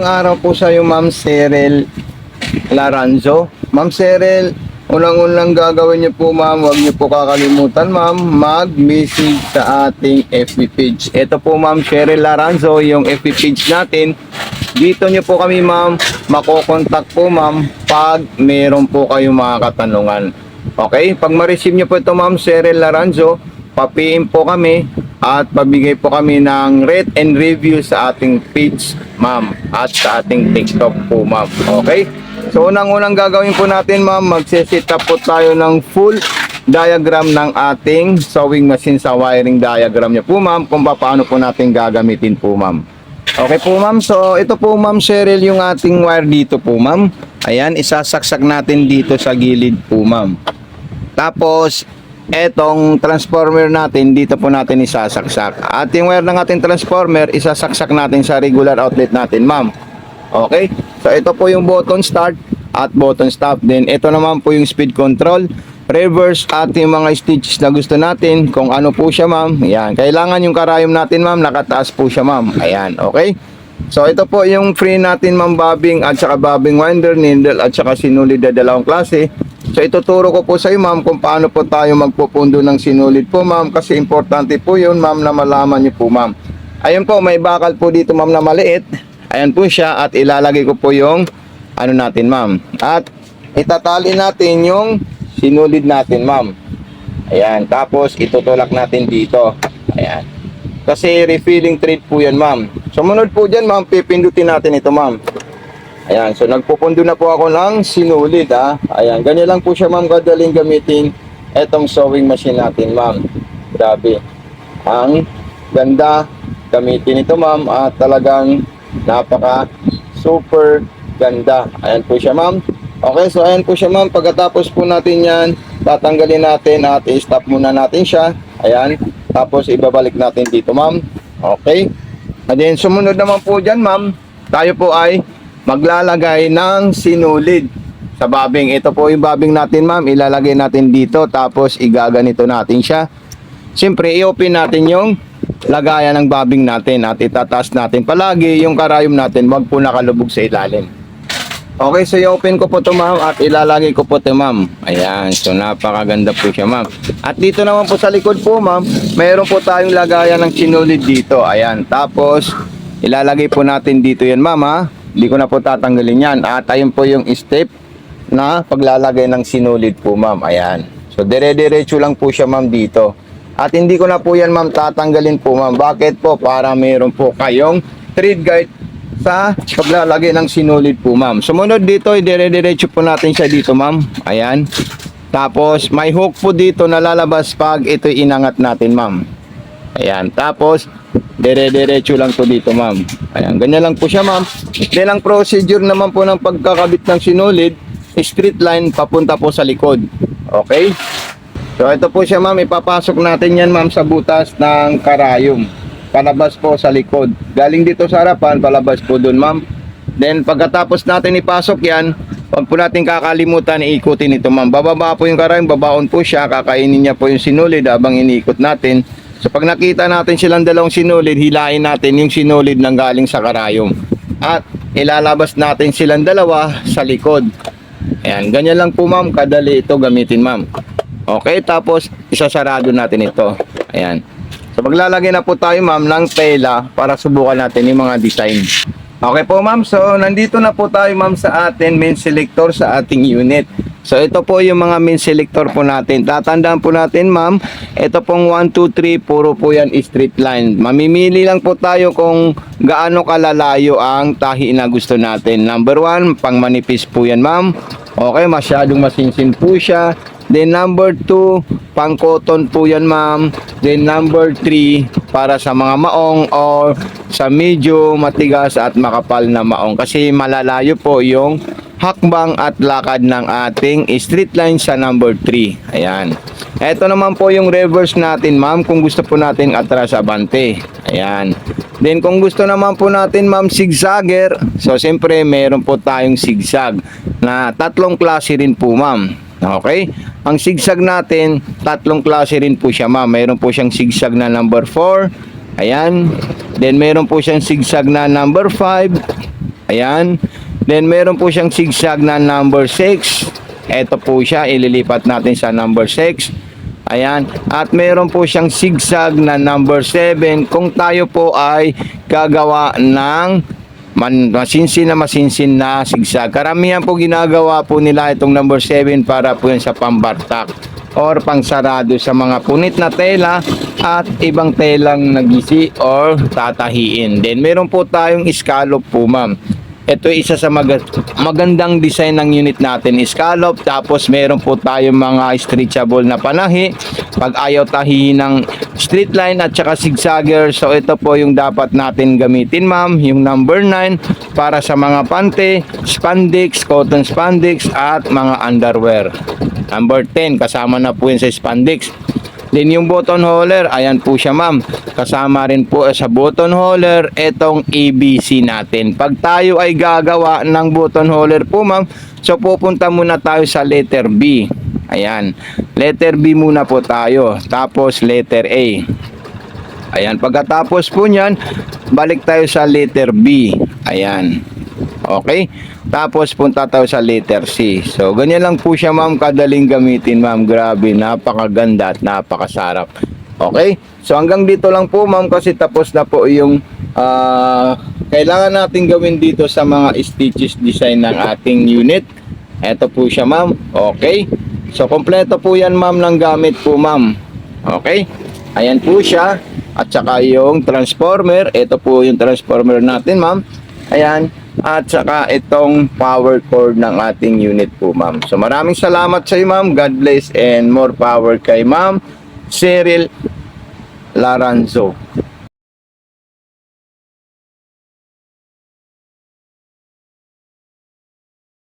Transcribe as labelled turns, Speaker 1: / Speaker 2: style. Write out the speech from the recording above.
Speaker 1: Araw po sa iyo, Ma'am Cheryl Laranzo. Ma'am Cheryl, unang-unang gagawin niyo po, ma'am, huwag niyo po kakalimutan, ma'am, mag-message sa ating FB page. Ito po, Ma'am Cheryl Laranzo, yung FB page natin. Dito niyo po kami, ma'am, makokontak po, ma'am, pag meron po kayong mga katanungan. Okay? Pag ma-receive niyo po ito, Ma'am Cheryl Laranzo, pa-PM po kami at pabigay po kami ng rate and review sa ating page, ma'am, at sa ating TikTok po, ma'am. Okay? So, unang-unang gagawin po natin, ma'am, magse-set up po tayo ng full diagram ng ating sewing machine sa wiring diagram niya po, ma'am, kung paano po natin gagamitin po, ma'am. Okay po, ma'am. So, ito po, Ma'am Cheryl, yung ating wire dito po, ma'am. Ayan, isasaksak natin dito sa gilid po, ma'am. Tapos, etong transformer natin, dito po natin isasaksak. At yung wire ng ating transformer, isasaksak natin sa regular outlet natin, ma'am. Okay? So, ito po yung button start at button stop. Then, ito naman po yung speed control, reverse at yung mga stitches na gusto natin. Kung ano po siya, ma'am. Ayan. Kailangan yung karayom natin, ma'am, nakataas po siya, ma'am. Ayan. Okay? So, ito po yung free natin, ma'am, bobbing at saka bobbing winder, needle at saka sinulid na dalawang klase. So, ituturo ko po sa iyo, ma'am, kung paano po tayo magpupundo ng sinulid po, ma'am, kasi importante po yun, ma'am, na malaman niyo po, ma'am. Ayun po, may bakal po dito, ma'am, na maliit. Ayan po siya at ilalagay ko po yung ano natin, ma'am. At itatali natin yung sinulid natin, ma'am. Ayan, tapos itutulak natin dito. Ayan. Kasi refilling thread po yan, ma'am. Sumunod po dyan, ma'am, pipindutin natin ito, ma'am. Ayan, so nagpupundo na po ako ng sinulid, ha. Ayan, ganyan lang po siya, ma'am, kadaling gamitin etong sewing machine natin, ma'am. Grabe. Ang ganda gamitin ito, ma'am, at talagang napaka super ganda. Ayan po siya, ma'am. Okay, so ayan po siya, ma'am. Pagkatapos po natin yan, tatanggalin natin at i-stop muna natin siya. Ayan, tapos ibabalik natin dito, ma'am. Okay. And then sumunod naman po dyan, ma'am, tayo po ay maglalagay ng sinulid sa bobbing. Ito po yung bobbing natin, ma'am. Ilalagay natin dito, tapos igaganito natin siya. Siyempre, i-open natin yung lagayan ng bobbing natin at itataas natin palagi yung karayom natin, wag po nakalubog sa ilalim. Okay, so i-open ko po ito, ma'am, at ilalagay ko po ito, ma'am. Ayan, so napakaganda po siya, ma'am. At dito naman po sa likod po, ma'am, mayroon po tayong lagayan ng sinulid dito. Ayan, tapos ilalagay po natin dito yan, ma'am, ha. Hindi ko na po tatanggalin yan. At ayun po yung step na paglalagay ng sinulid po, ma'am. Ayan. So, dire-diretso lang po siya, ma'am, dito. At hindi ko na po yan, ma'am, tatanggalin po, ma'am. Bakit po? Para mayroon po kayong thread guide sa paglalagay ng sinulid po, ma'am. Sumunod dito, dire-diretso po natin siya dito, ma'am. Ayan. Tapos, may hook po dito na lalabas pag ito inangat natin, ma'am. Ayan. Tapos, dire-diretso lang po dito, ma'am. Ayan, ganyan lang po siya, ma'am. Then ang procedure naman po ng pagkakabit ng sinulid, straight line papunta po sa likod. Okay? So ito po siya, ma'am. Ipapasok natin yan, ma'am, sa butas ng karayom. Palabas po sa likod. Galing dito sa harapan, palabas po dun, ma'am. Then pagkatapos natin ipasok yan, wag po natin kakalimutan iikutin ito, ma'am. Bababa po yung karayom, babaon po siya, kakainin niya po yung sinulid habang iniikot natin. So pag nakita natin silang dalawang sinulid, hilain natin yung sinulid ng galing sa karayom. At ilalabas natin silang dalawa sa likod. Ayan, ganyan lang po, ma'am, kadali ito gamitin, ma'am. Okay, tapos isasarado natin ito. Ayan. So maglalagay na po tayo, ma'am, ng tela para subukan natin yung mga design. Okay po, ma'am. So nandito na po tayo, ma'am, sa atin main selector sa ating unit. So ito po yung mga main selector po natin. Tatandaan po natin, ma'am, ito pong 1, 2, 3, puro po yan straight line. Mamimili lang po tayo kung gaano kalalayo ang tahi na gusto natin. Number 1, pang manipis po yan, ma'am. Okay, masyadong masinsin po siya. Then number 2, pang cotton po yan, ma'am. Then number 3, para sa mga maong or sa medyo matigas at makapal na maong. Kasi malalayo po yung hakbang at lakad ng ating straight line sa number 3. Ayan. Ito naman po yung reverse natin, ma'am, kung gusto po natin atras abante. Ayan. Then kung gusto naman po natin, ma'am, zigzagger. So siyempre meron po tayong zigzag na tatlong klase rin po, ma'am. Okay? Ang zigzag natin, tatlong klase rin po siya, ma'am. Mayroon po siyang zigzag na number 4. Ayan. Then mayroon po siyang zigzag na number 5. Ayan. Then meron po siyang zigzag na number 6. Ito po siya, ililipat natin sa number 6. Ayan. At meron po siyang zigzag na number 7 kung tayo po ay gagawa ng masinsin na zigzag. Karamihan po ginagawa po nila itong number 7 para po yan sa pambartak or pangsarado sa mga punit na tela at ibang telang nagisi or tatahiin. Then meron po tayong scallop po, ma'am. Ito ay isa sa magandang design ng unit natin, scallop. Tapos meron po tayong mga stretchable na panahi pag ayaw tahihin ng straight line at saka zigzagger. So ito po yung dapat natin gamitin, ma'am, yung number 9 para sa mga pante, spandex, cotton spandex at mga underwear. Number 10 kasama na po yun sa spandex. Then yung button holder, ayan po siya, ma'am. Kasama rin po sa button holder itong ABC natin. Pag tayo ay gagawa ng button holder po, ma'am, so pupunta muna tayo sa letter B. Ayan. Letter B muna po tayo. Tapos letter A. Ayan. Pagkatapos po niyan, balik tayo sa letter B. Ayan. Okay? Tapos punta tayo sa letter C. So, ganyan lang po siya, ma'am, kadaling gamitin, ma'am. Grabe, napakaganda at napakasarap. Okay? So, hanggang dito lang po, ma'am, kasi tapos na po yung kailangan natin gawin dito sa mga stitches design ng ating unit. Ito po siya, ma'am. Okay? So, kompleto po yan, ma'am, ng gamit po, ma'am. Okay? Ayan po siya. At saka yung transformer. Ito po yung transformer natin, ma'am. Ayan. At saka itong power cord ng ating unit po, ma'am. So maraming salamat sa iyo, ma'am. God bless and more power kay ma'am Cheryl Laranzo.